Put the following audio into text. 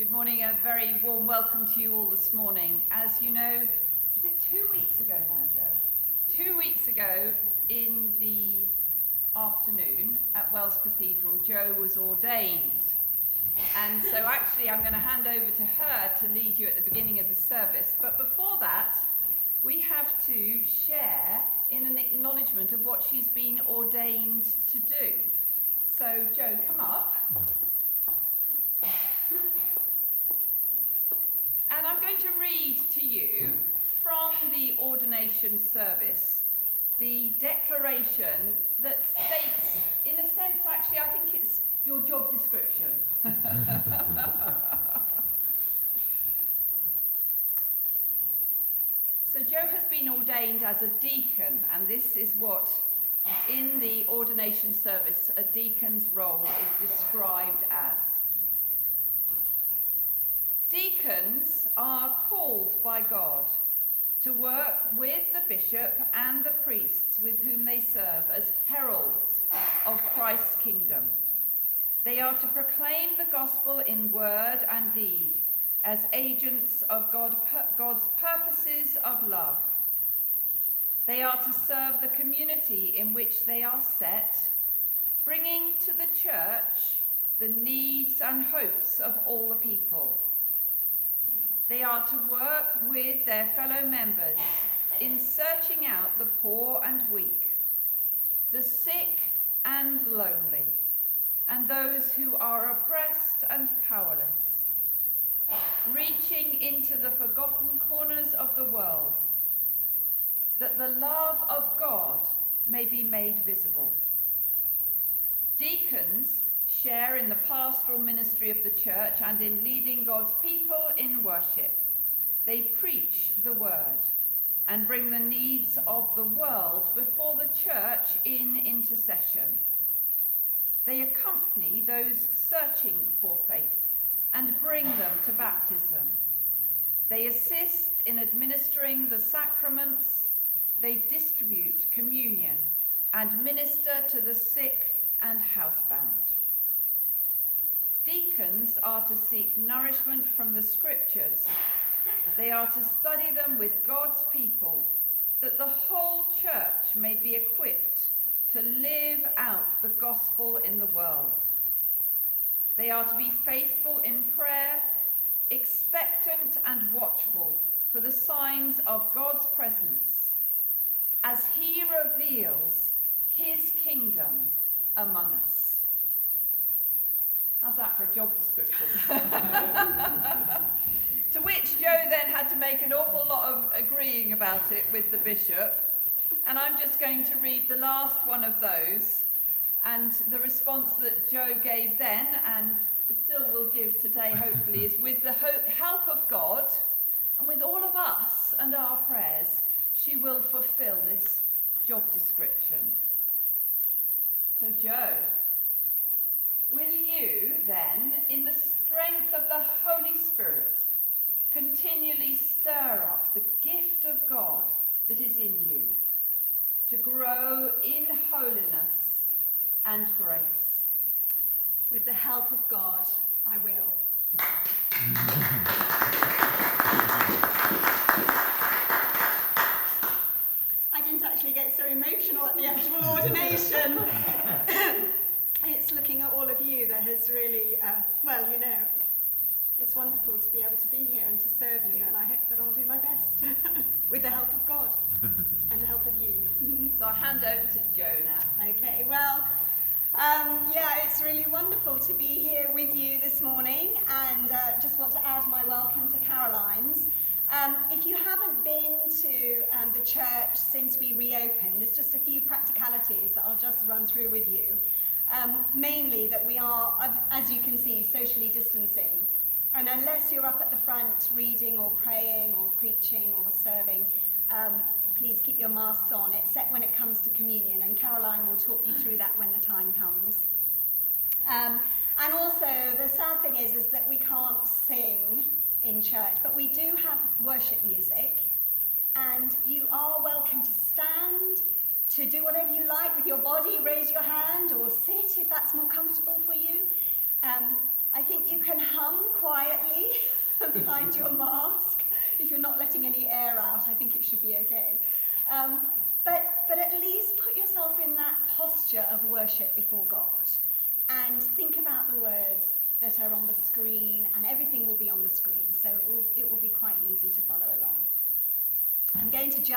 Good morning, a very warm welcome to you all this morning. As you know, was it 2 weeks ago now, Joe? 2 weeks ago in the afternoon at Wells Cathedral, Joe was ordained. And so actually I'm going to hand over to her to lead you at the beginning of the service. But before that, we have to share in an acknowledgement of what she's been ordained to do. So Joe, come up. And I'm going to read to you from the ordination service the declaration that states, in a sense, actually, I think it's your job description. So Joe has been ordained as a deacon, and this is what, in the ordination service, a deacon's role is described as. Deacons are called by God to work with the bishop and the priests with whom they serve as heralds of Christ's kingdom. They are to proclaim the gospel in word and deed as agents of God's purposes of love. They are to serve the community in which they are set, bringing to the church the needs and hopes of all the people. They are to work with their fellow members in searching out the poor and weak, the sick and lonely, and those who are oppressed and powerless, reaching into the forgotten corners of the world, that the love of God may be made visible. Deacons share in the pastoral ministry of the church and in leading God's people in worship. They preach the word and bring the needs of the world before the church in intercession. They accompany those searching for faith and bring them to baptism. They assist in administering the sacraments. They distribute communion and minister to the sick and housebound. Deacons are to seek nourishment from the scriptures. They are to study them with God's people, that the whole church may be equipped to live out the gospel in the world. They are to be faithful in prayer, expectant and watchful for the signs of God's presence as he reveals his kingdom among us. How's that for a job description? To which Joe then had to make an awful lot of agreeing about it with the bishop. And I'm just going to read the last one of those. And the response that Joe gave then, and still will give today hopefully, is with the help of God and with all of us and our prayers, she will fulfill this job description. So Joe, will you then, in the strength of the Holy Spirit, continually stir up the gift of God that is in you, to grow in holiness and grace? With the help of God, I will. I didn't actually get so emotional at the actual ordination. It's looking at all of you that has really, it's wonderful to be able to be here and to serve you, and I hope that I'll do my best with the help of God and the help of you. So I'll hand over to Joe now. Okay, well, it's really wonderful to be here with you this morning, and just want to add my welcome to Caroline's. If you haven't been to the church since we reopened, there's just a few practicalities that I'll just run through with you. Mainly that we are, as you can see, socially distancing. And unless you're up at the front reading or praying or preaching or serving, please keep your masks on, except when it comes to communion. And Caroline will talk you through that when the time comes. And also, the sad thing is that we can't sing in church, but we do have worship music. And you are welcome to stand, to do whatever you like with your body, raise your hand, or sit if that's more comfortable for you. I think you can hum quietly behind your mask. If you're not letting any air out, I think it should be okay. But at least put yourself in that posture of worship before God and think about the words that are on the screen, and everything will be on the screen, so it will be quite easy to follow along. I'm going to just